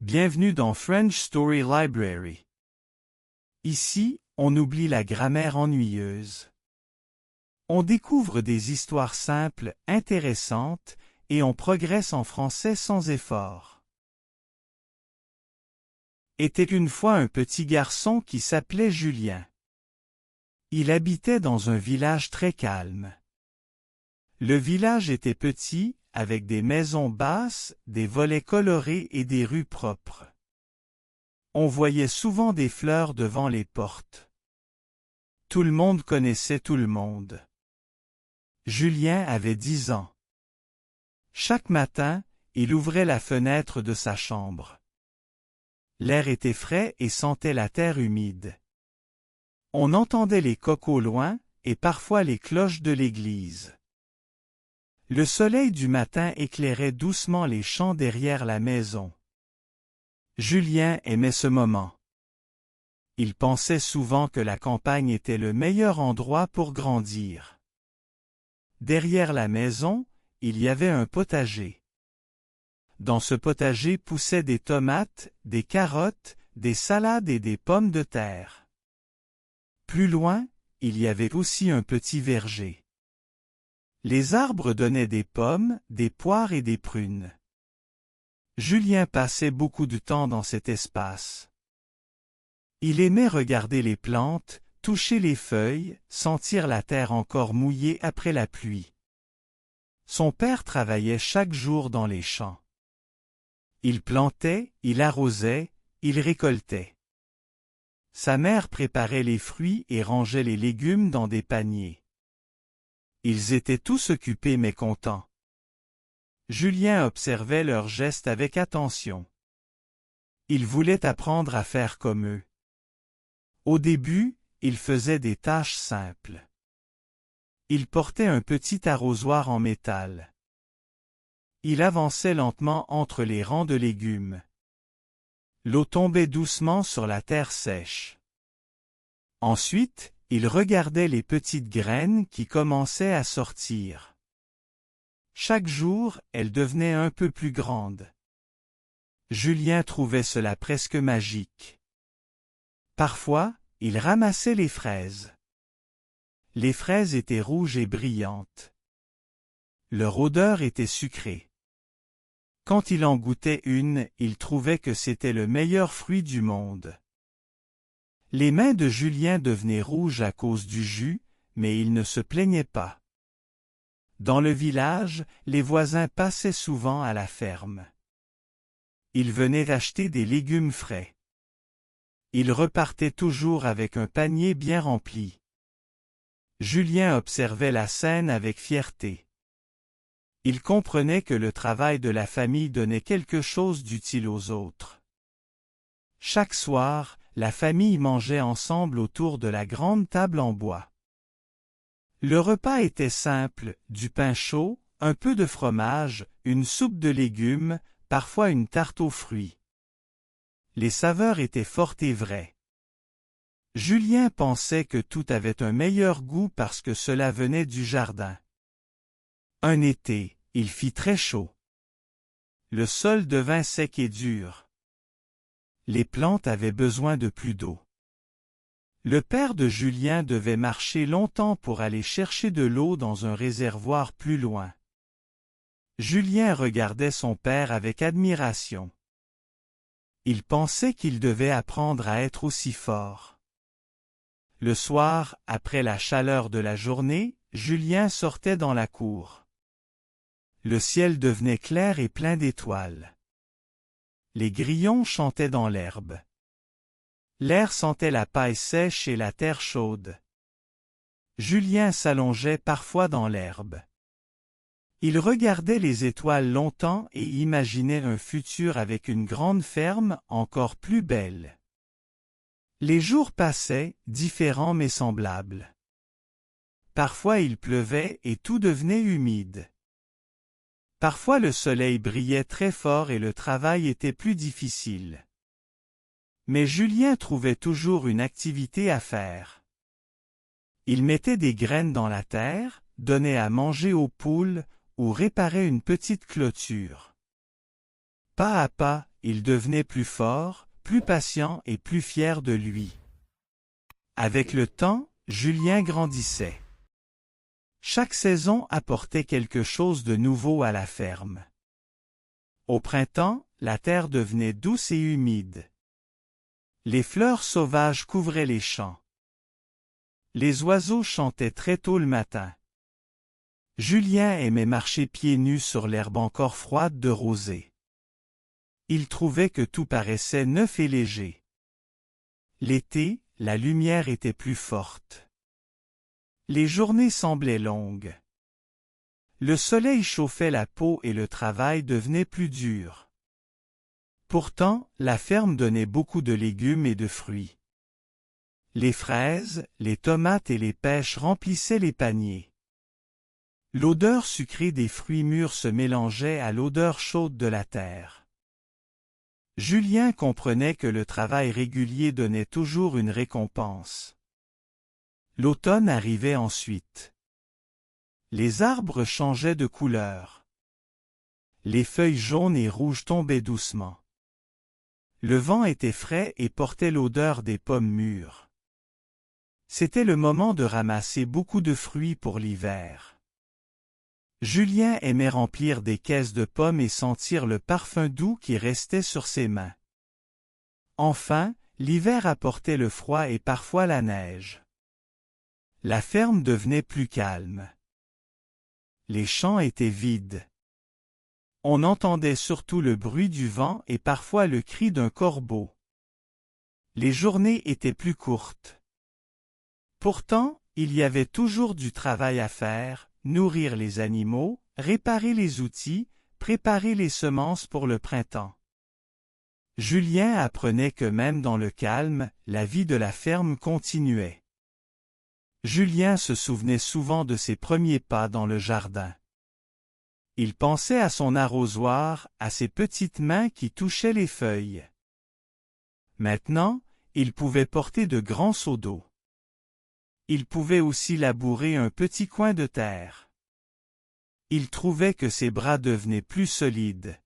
Bienvenue dans French Story Library. Ici, on oublie la grammaire ennuyeuse. On découvre des histoires simples, intéressantes, et on progresse en français sans effort. Était une fois un petit garçon qui s'appelait Julien. Il habitait dans un village très calme. Le village était petit, avec des maisons basses, des volets colorés et des rues propres. On voyait souvent des fleurs devant les portes. Tout le monde connaissait tout le monde. Julien avait 10 ans. Chaque matin, il ouvrait la fenêtre de sa chambre. L'air était frais et sentait la terre humide. On entendait les coqs au loin et parfois les cloches de l'église. Le soleil du matin éclairait doucement les champs derrière la maison. Julien aimait ce moment. Il pensait souvent que la campagne était le meilleur endroit pour grandir. Derrière la maison, il y avait un potager. Dans ce potager poussaient des tomates, des carottes, des salades et des pommes de terre. Plus loin, il y avait aussi un petit verger. Les arbres donnaient des pommes, des poires et des prunes. Julien passait beaucoup de temps dans cet espace. Il aimait regarder les plantes, toucher les feuilles, sentir la terre encore mouillée après la pluie. Son père travaillait chaque jour dans les champs. Il plantait, il arrosait, il récoltait. Sa mère préparait les fruits et rangeait les légumes dans des paniers. Ils étaient tous occupés mais contents. Julien observait leurs gestes avec attention. Il voulait apprendre à faire comme eux. Au début, il faisait des tâches simples. Il portait un petit arrosoir en métal. Il avançait lentement entre les rangs de légumes. L'eau tombait doucement sur la terre sèche. Ensuite, il regardait les petites graines qui commençaient à sortir. Chaque jour, elles devenaient un peu plus grandes. Julien trouvait cela presque magique. Parfois, il ramassait les fraises. Les fraises étaient rouges et brillantes. Leur odeur était sucrée. Quand il en goûtait une, il trouvait que c'était le meilleur fruit du monde. Les mains de Julien devenaient rouges à cause du jus, mais il ne se plaignait pas. Dans le village, les voisins passaient souvent à la ferme. Ils venaient acheter des légumes frais. Ils repartaient toujours avec un panier bien rempli. Julien observait la scène avec fierté. Il comprenait que le travail de la famille donnait quelque chose d'utile aux autres. Chaque soir, la famille mangeait ensemble autour de la grande table en bois. Le repas était simple, du pain chaud, un peu de fromage, une soupe de légumes, parfois une tarte aux fruits. Les saveurs étaient fortes et vraies. Julien pensait que tout avait un meilleur goût parce que cela venait du jardin. Un été, il fit très chaud. Le sol devint sec et dur. Les plantes avaient besoin de plus d'eau. Le père de Julien devait marcher longtemps pour aller chercher de l'eau dans un réservoir plus loin. Julien regardait son père avec admiration. Il pensait qu'il devait apprendre à être aussi fort. Le soir, après la chaleur de la journée, Julien sortait dans la cour. Le ciel devenait clair et plein d'étoiles. Les grillons chantaient dans l'herbe. L'air sentait la paille sèche et la terre chaude. Julien s'allongeait parfois dans l'herbe. Il regardait les étoiles longtemps et imaginait un futur avec une grande ferme encore plus belle. Les jours passaient, différents mais semblables. Parfois il pleuvait et tout devenait humide. Parfois le soleil brillait très fort et le travail était plus difficile. Mais Julien trouvait toujours une activité à faire. Il mettait des graines dans la terre, donnait à manger aux poules ou réparait une petite clôture. Pas à pas, il devenait plus fort, plus patient et plus fier de lui. Avec le temps, Julien grandissait. Chaque saison apportait quelque chose de nouveau à la ferme. Au printemps, la terre devenait douce et humide. Les fleurs sauvages couvraient les champs. Les oiseaux chantaient très tôt le matin. Julien aimait marcher pieds nus sur l'herbe encore froide de rosée. Il trouvait que tout paraissait neuf et léger. L'été, la lumière était plus forte. Les journées semblaient longues. Le soleil chauffait la peau et le travail devenait plus dur. Pourtant, la ferme donnait beaucoup de légumes et de fruits. Les fraises, les tomates et les pêches remplissaient les paniers. L'odeur sucrée des fruits mûrs se mélangeait à l'odeur chaude de la terre. Julien comprenait que le travail régulier donnait toujours une récompense. L'automne arrivait ensuite. Les arbres changeaient de couleur. Les feuilles jaunes et rouges tombaient doucement. Le vent était frais et portait l'odeur des pommes mûres. C'était le moment de ramasser beaucoup de fruits pour l'hiver. Julien aimait remplir des caisses de pommes et sentir le parfum doux qui restait sur ses mains. Enfin, l'hiver apportait le froid et parfois la neige. La ferme devenait plus calme. Les champs étaient vides. On entendait surtout le bruit du vent et parfois le cri d'un corbeau. Les journées étaient plus courtes. Pourtant, il y avait toujours du travail à faire, nourrir les animaux, réparer les outils, préparer les semences pour le printemps. Julien apprenait que même dans le calme, la vie de la ferme continuait. Julien se souvenait souvent de ses premiers pas dans le jardin. Il pensait à son arrosoir, à ses petites mains qui touchaient les feuilles. Maintenant, il pouvait porter de grands seaux d'eau. Il pouvait aussi labourer un petit coin de terre. Il trouvait que ses bras devenaient plus solides.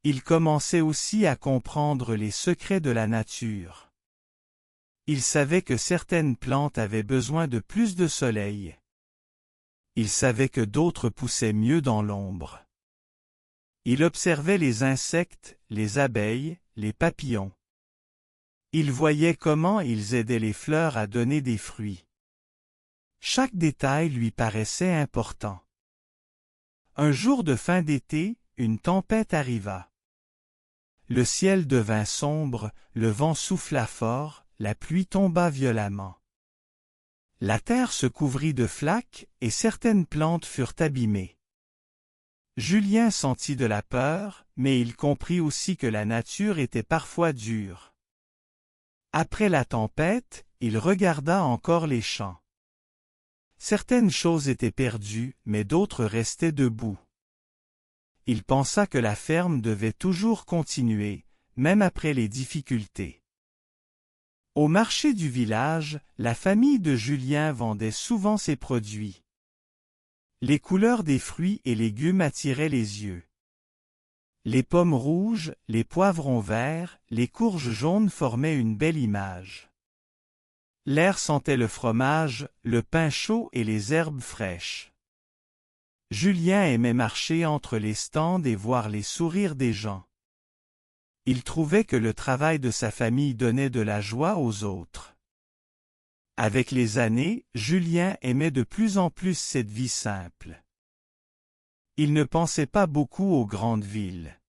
Il commençait aussi à comprendre les secrets de la nature. Il savait que certaines plantes avaient besoin de plus de soleil. Il savait que d'autres poussaient mieux dans l'ombre. Il observait les insectes, les abeilles, les papillons. Il voyait comment ils aidaient les fleurs à donner des fruits. Chaque détail lui paraissait important. Un jour de fin d'été, une tempête arriva. Le ciel devint sombre, le vent souffla fort, la pluie tomba violemment. La terre se couvrit de flaques et certaines plantes furent abîmées. Julien sentit de la peur, mais il comprit aussi que la nature était parfois dure. Après la tempête, il regarda encore les champs. Certaines choses étaient perdues, mais d'autres restaient debout. Il pensa que la ferme devait toujours continuer, même après les difficultés. Au marché du village, la famille de Julien vendait souvent ses produits. Les couleurs des fruits et légumes attiraient les yeux. Les pommes rouges, les poivrons verts, les courges jaunes formaient une belle image. L'air sentait le fromage, le pain chaud et les herbes fraîches. Julien aimait marcher entre les stands et voir les sourires des gens. Il trouvait que le travail de sa famille donnait de la joie aux autres. Avec les années, Julien aimait de plus en plus cette vie simple. Il ne pensait pas beaucoup aux grandes villes.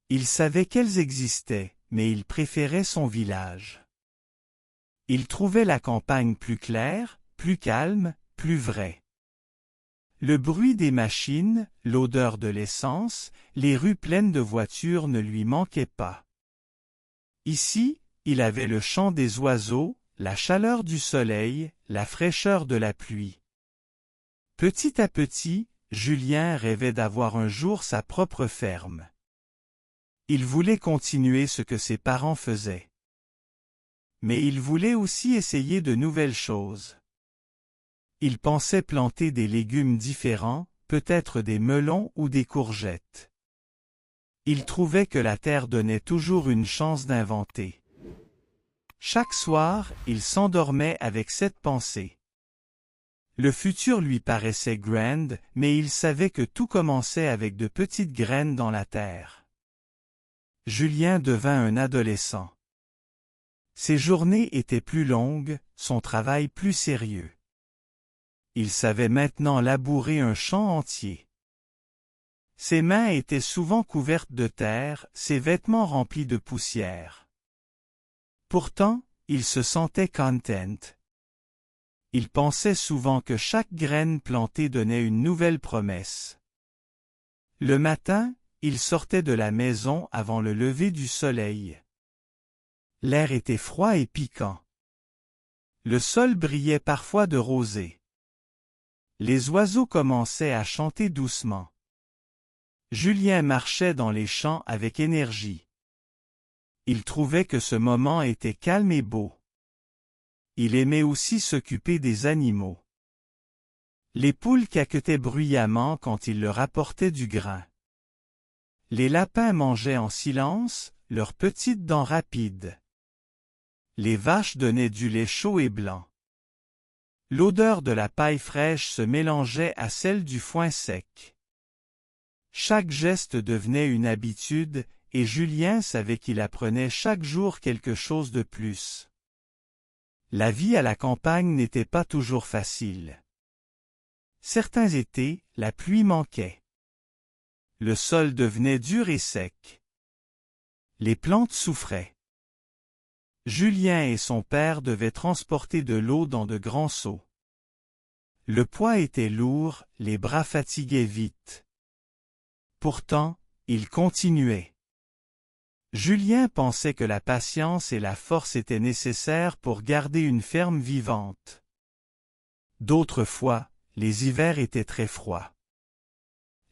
Il savait qu'elles existaient, mais il préférait son village. Il trouvait la campagne plus claire, plus calme, plus vraie. Le bruit des machines, l'odeur de l'essence, les rues pleines de voitures ne lui manquaient pas. Ici, il avait le chant des oiseaux, la chaleur du soleil, la fraîcheur de la pluie. Petit à petit, Julien rêvait d'avoir un jour sa propre ferme. Il voulait continuer ce que ses parents faisaient. Mais il voulait aussi essayer de nouvelles choses. Il pensait planter des légumes différents, peut-être des melons ou des courgettes. Il trouvait que la terre donnait toujours une chance d'inventer. Chaque soir, il s'endormait avec cette pensée. Le futur lui paraissait grand, mais il savait que tout commençait avec de petites graines dans la terre. Julien devint un adolescent. Ses journées étaient plus longues, son travail plus sérieux. Il savait maintenant labourer un champ entier. Ses mains étaient souvent couvertes de terre, ses vêtements remplis de poussière. Pourtant, il se sentait content. Il pensait souvent que chaque graine plantée donnait une nouvelle promesse. Le matin, il sortait de la maison avant le lever du soleil. L'air était froid et piquant. Le sol brillait parfois de rosée. Les oiseaux commençaient à chanter doucement. Julien marchait dans les champs avec énergie. Il trouvait que ce moment était calme et beau. Il aimait aussi s'occuper des animaux. Les poules caquetaient bruyamment quand il leur apportait du grain. Les lapins mangeaient en silence, leurs petites dents rapides. Les vaches donnaient du lait chaud et blanc. L'odeur de la paille fraîche se mélangeait à celle du foin sec. Chaque geste devenait une habitude, et Julien savait qu'il apprenait chaque jour quelque chose de plus. La vie à la campagne n'était pas toujours facile. Certains étés, la pluie manquait. Le sol devenait dur et sec. Les plantes souffraient. Julien et son père devaient transporter de l'eau dans de grands seaux. Le poids était lourd, les bras fatiguaient vite. Pourtant, il continuait. Julien pensait que la patience et la force étaient nécessaires pour garder une ferme vivante. D'autres fois, les hivers étaient très froids.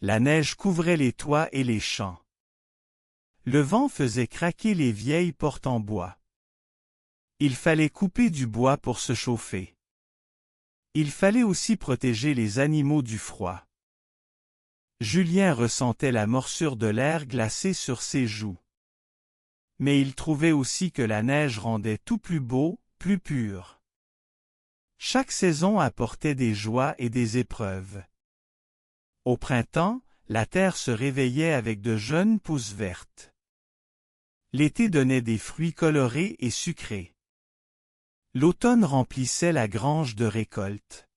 La neige couvrait les toits et les champs. Le vent faisait craquer les vieilles portes en bois. Il fallait couper du bois pour se chauffer. Il fallait aussi protéger les animaux du froid. Julien ressentait la morsure de l'air glacé sur ses joues. Mais il trouvait aussi que la neige rendait tout plus beau, plus pur. Chaque saison apportait des joies et des épreuves. Au printemps, la terre se réveillait avec de jeunes pousses vertes. L'été donnait des fruits colorés et sucrés. L'automne remplissait la grange de récoltes.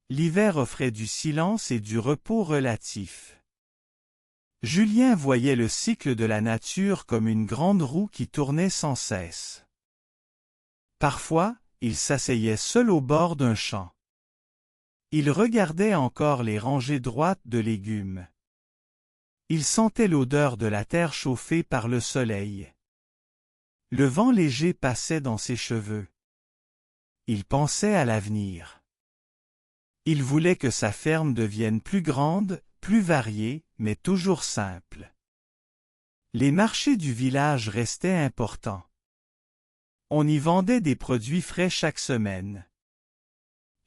L'hiver offrait du silence et du repos relatif. Julien voyait le cycle de la nature comme une grande roue qui tournait sans cesse. Parfois, il s'asseyait seul au bord d'un champ. Il regardait encore les rangées droites de légumes. Il sentait l'odeur de la terre chauffée par le soleil. Le vent léger passait dans ses cheveux. Il pensait à l'avenir. Il voulait que sa ferme devienne plus grande, plus variée, mais toujours simple. Les marchés du village restaient importants. On y vendait des produits frais chaque semaine.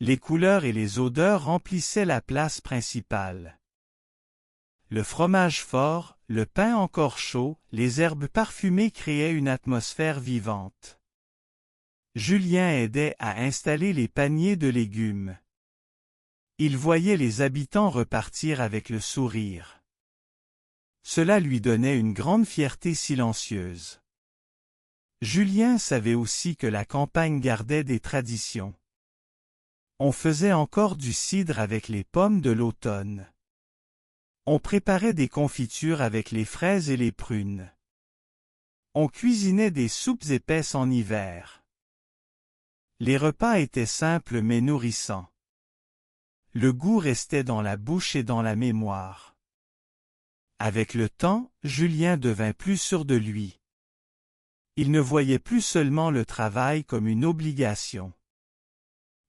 Les couleurs et les odeurs remplissaient la place principale. Le fromage fort, le pain encore chaud, les herbes parfumées créaient une atmosphère vivante. Julien aidait à installer les paniers de légumes. Il voyait les habitants repartir avec le sourire. Cela lui donnait une grande fierté silencieuse. Julien savait aussi que la campagne gardait des traditions. On faisait encore du cidre avec les pommes de l'automne. On préparait des confitures avec les fraises et les prunes. On cuisinait des soupes épaisses en hiver. Les repas étaient simples mais nourrissants. Le goût restait dans la bouche et dans la mémoire. Avec le temps, Julien devint plus sûr de lui. Il ne voyait plus seulement le travail comme une obligation.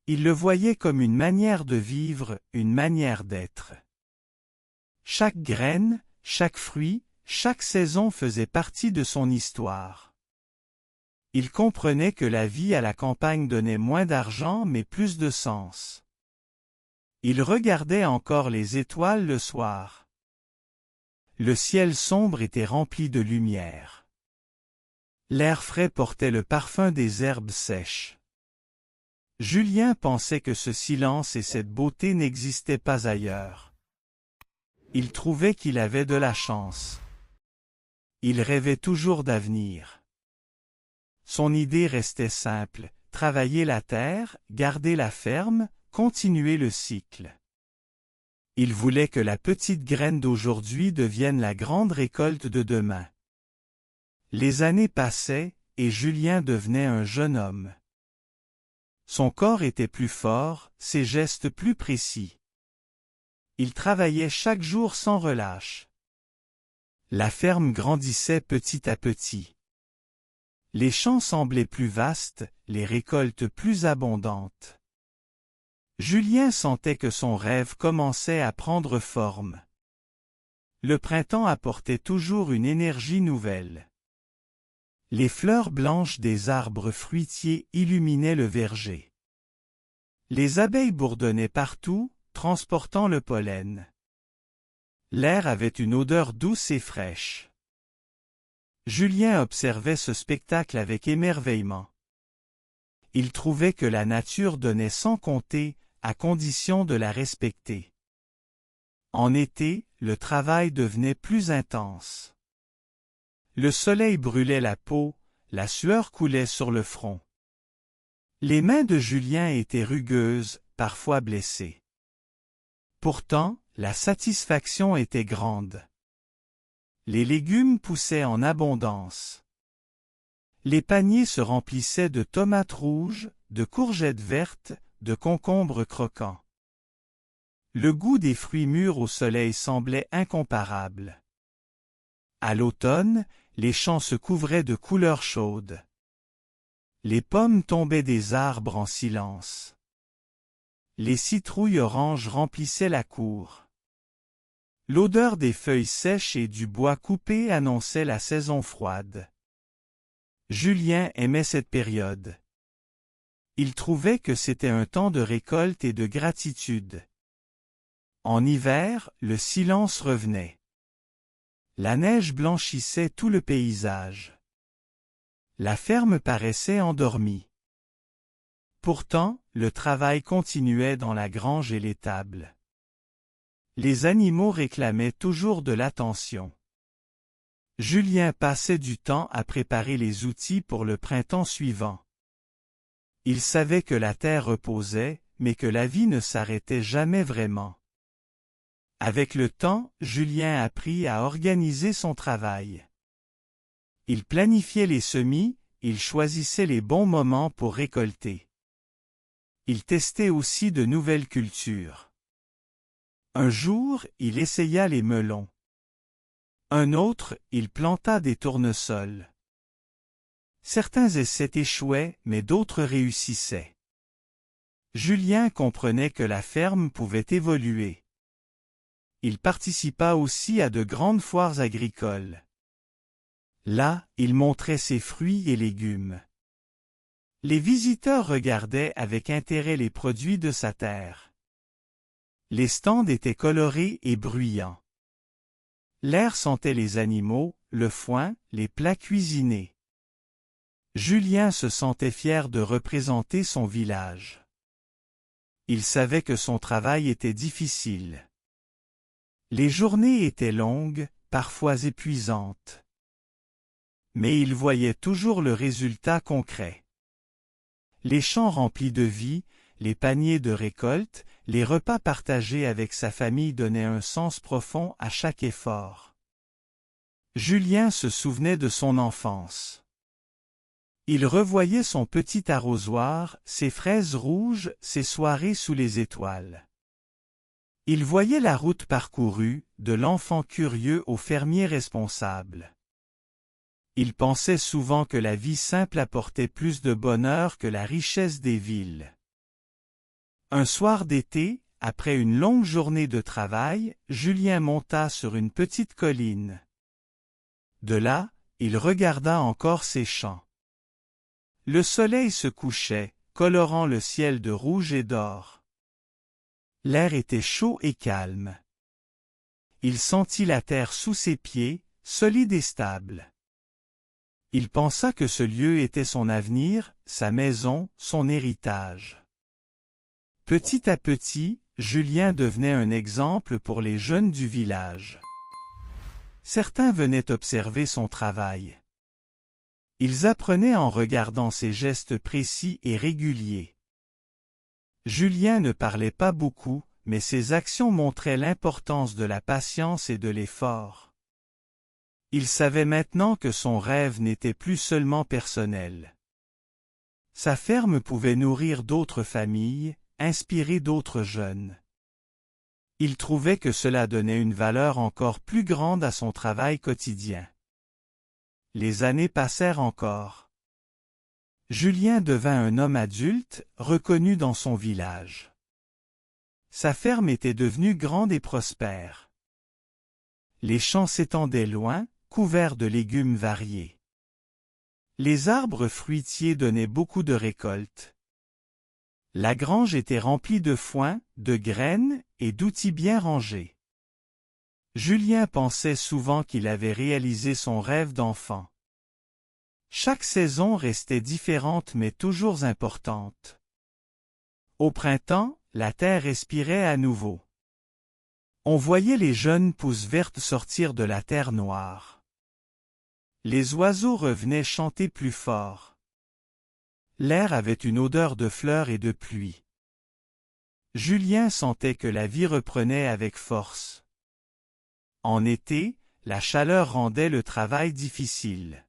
Il le voyait comme une manière de vivre, une manière d'être. Chaque graine, chaque fruit, chaque saison faisait partie de son histoire. Il comprenait que la vie à la campagne donnait moins d'argent mais plus de sens. Il regardait encore les étoiles le soir. Le ciel sombre était rempli de lumière. L'air frais portait le parfum des herbes sèches. Julien pensait que ce silence et cette beauté n'existaient pas ailleurs. Il trouvait qu'il avait de la chance. Il rêvait toujours d'avenir. Son idée restait simple, travailler la terre, garder la ferme, continuer le cycle. Il voulait que la petite graine d'aujourd'hui devienne la grande récolte de demain. Les années passaient, et Julien devenait un jeune homme. Son corps était plus fort, ses gestes plus précis. Il travaillait chaque jour sans relâche. La ferme grandissait petit à petit. Les champs semblaient plus vastes, les récoltes plus abondantes. Julien sentait que son rêve commençait à prendre forme. Le printemps apportait toujours une énergie nouvelle. Les fleurs blanches des arbres fruitiers illuminaient le verger. Les abeilles bourdonnaient partout, transportant le pollen. L'air avait une odeur douce et fraîche. Julien observait ce spectacle avec émerveillement. Il trouvait que la nature donnait sans compter, à condition de la respecter. En été, le travail devenait plus intense. Le soleil brûlait la peau, la sueur coulait sur le front. Les mains de Julien étaient rugueuses, parfois blessées. Pourtant, la satisfaction était grande. Les légumes poussaient en abondance. Les paniers se remplissaient de tomates rouges, de courgettes vertes, de concombres croquants. Le goût des fruits mûrs au soleil semblait incomparable. À l'automne, les champs se couvraient de couleurs chaudes. Les pommes tombaient des arbres en silence. Les citrouilles oranges remplissaient la cour. L'odeur des feuilles sèches et du bois coupé annonçait la saison froide. Julien aimait cette période. Il trouvait que c'était un temps de récolte et de gratitude. En hiver, le silence revenait. La neige blanchissait tout le paysage. La ferme paraissait endormie. Pourtant, le travail continuait dans la grange et l'étable. Les animaux réclamaient toujours de l'attention. Julien passait du temps à préparer les outils pour le printemps suivant. Il savait que la terre reposait, mais que la vie ne s'arrêtait jamais vraiment. Avec le temps, Julien apprit à organiser son travail. Il planifiait les semis, il choisissait les bons moments pour récolter. Il testait aussi de nouvelles cultures. Un jour, il essaya les melons. Un autre, il planta des tournesols. Certains essais échouaient, mais d'autres réussissaient. Julien comprenait que la ferme pouvait évoluer. Il participa aussi à de grandes foires agricoles. Là, il montrait ses fruits et légumes. Les visiteurs regardaient avec intérêt les produits de sa terre. Les stands étaient colorés et bruyants. L'air sentait les animaux, le foin, les plats cuisinés. Julien se sentait fier de représenter son village. Il savait que son travail était difficile. Les journées étaient longues, parfois épuisantes. Mais il voyait toujours le résultat concret. Les champs remplis de vie, les paniers de récolte, les repas partagés avec sa famille donnaient un sens profond à chaque effort. Julien se souvenait de son enfance. Il revoyait son petit arrosoir, ses fraises rouges, ses soirées sous les étoiles. Il voyait la route parcourue, de l'enfant curieux au fermier responsable. Il pensait souvent que la vie simple apportait plus de bonheur que la richesse des villes. Un soir d'été, après une longue journée de travail, Julien monta sur une petite colline. De là, il regarda encore ses champs. Le soleil se couchait, colorant le ciel de rouge et d'or. L'air était chaud et calme. il sentit la terre sous ses pieds, solide et stable. Il pensa que ce lieu était son avenir, sa maison, son héritage. Petit à petit, Julien devenait un exemple pour les jeunes du village. Certains venaient observer son travail. Ils apprenaient en regardant ses gestes précis et réguliers. Julien ne parlait pas beaucoup, mais ses actions montraient l'importance de la patience et de l'effort. Il savait maintenant que son rêve n'était plus seulement personnel. Sa ferme pouvait nourrir d'autres familles, inspirer d'autres jeunes. Il trouvait que cela donnait une valeur encore plus grande à son travail quotidien. Les années passèrent encore. Julien devint un homme adulte, reconnu dans son village. Sa ferme était devenue grande et prospère. Les champs s'étendaient loin, couverts de légumes variés. Les arbres fruitiers donnaient beaucoup de récoltes. La grange était remplie de foin, de graines et d'outils bien rangés. Julien pensait souvent qu'il avait réalisé son rêve d'enfant. Chaque saison restait différente mais toujours importante. Au printemps, la terre respirait à nouveau. On voyait les jeunes pousses vertes sortir de la terre noire. Les oiseaux revenaient chanter plus fort. L'air avait une odeur de fleurs et de pluie. Julien sentait que la vie reprenait avec force. En été, la chaleur rendait le travail difficile.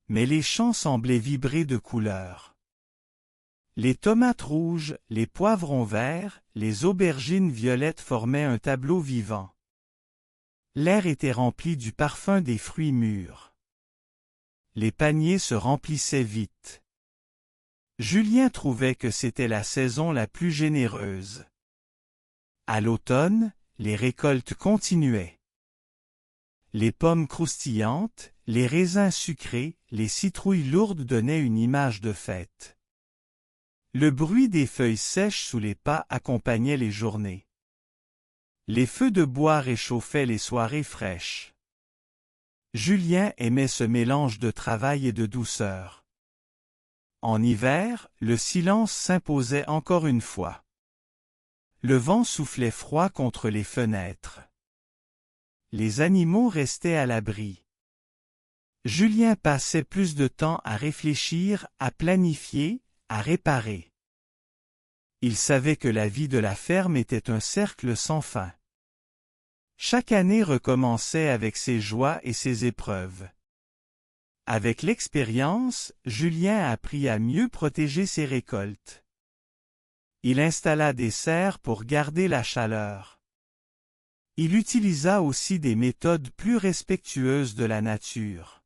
Mais les champs semblaient vibrer de couleurs. Les tomates rouges, les poivrons verts, les aubergines violettes formaient un tableau vivant. L'air était rempli du parfum des fruits mûrs. Les paniers se remplissaient vite. Julien trouvait que c'était la saison la plus généreuse. À l'automne, les récoltes continuaient. Les pommes croustillantes, les raisins sucrés, les citrouilles lourdes donnaient une image de fête. Le bruit des feuilles sèches sous les pas accompagnait les journées. Les feux de bois réchauffaient les soirées fraîches. Julien aimait ce mélange de travail et de douceur. En hiver, le silence s'imposait encore une fois. Le vent soufflait froid contre les fenêtres. Les animaux restaient à l'abri. Julien passait plus de temps à réfléchir, à planifier, à réparer. Il savait que la vie de la ferme était un cercle sans fin. Chaque année recommençait avec ses joies et ses épreuves. Avec l'expérience, Julien apprit à mieux protéger ses récoltes. Il installa des serres pour garder la chaleur. Il utilisa aussi des méthodes plus respectueuses de la nature.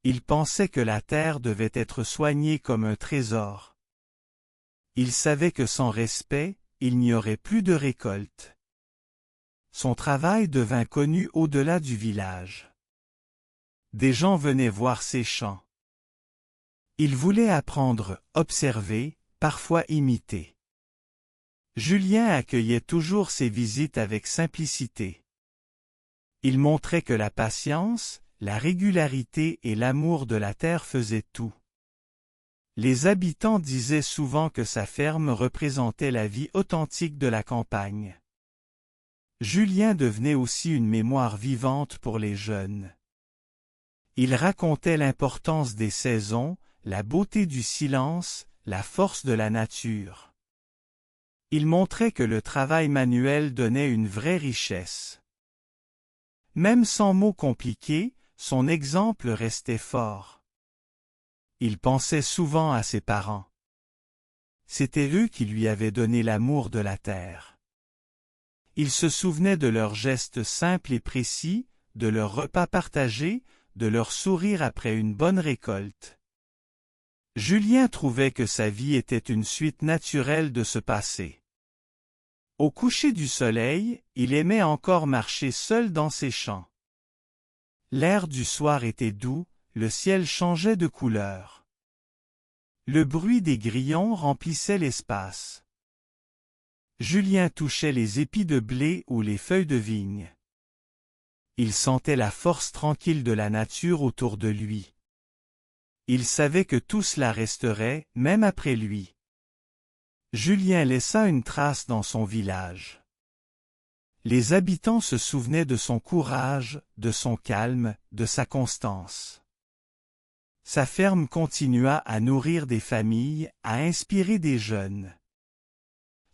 Il pensait que la terre devait être soignée comme un trésor. Il savait que sans respect, il n'y aurait plus de récolte. Son travail devint connu au-delà du village. Des gens venaient voir ses champs. Ils voulaient apprendre, observer, parfois imiter. Julien accueillait toujours ces visites avec simplicité. Il montrait que la patience, la régularité et l'amour de la terre faisaient tout. Les habitants disaient souvent que sa ferme représentait la vie authentique de la campagne. Julien devenait aussi une mémoire vivante pour les jeunes. Il racontait l'importance des saisons, la beauté du silence, la force de la nature. Il montrait que le travail manuel donnait une vraie richesse. Même sans mots compliqués, son exemple restait fort. Il pensait souvent à ses parents. C'étaient eux qui lui avaient donné l'amour de la terre. Il se souvenait de leurs gestes simples et précis, de leurs repas partagés, de leur sourire après une bonne récolte. Julien trouvait que sa vie était une suite naturelle de ce passé. Au coucher du soleil, il aimait encore marcher seul dans ses champs. L'air du soir était doux, le ciel changeait de couleur. Le bruit des grillons remplissait l'espace. Julien touchait les épis de blé ou les feuilles de vigne. Il sentait la force tranquille de la nature autour de lui. Il savait que tout cela resterait, même après lui. Julien laissa une trace dans son village. Les habitants se souvenaient de son courage, de son calme, de sa constance. Sa ferme continua à nourrir des familles, à inspirer des jeunes.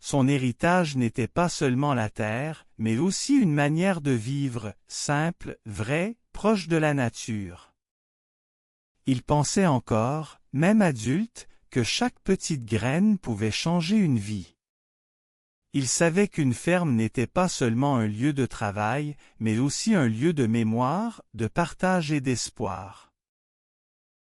Son héritage n'était pas seulement la terre, mais aussi une manière de vivre, simple, vraie, proche de la nature. Il pensait encore, même adulte, que chaque petite graine pouvait changer une vie. Il savait qu'une ferme n'était pas seulement un lieu de travail, mais aussi un lieu de mémoire, de partage et d'espoir.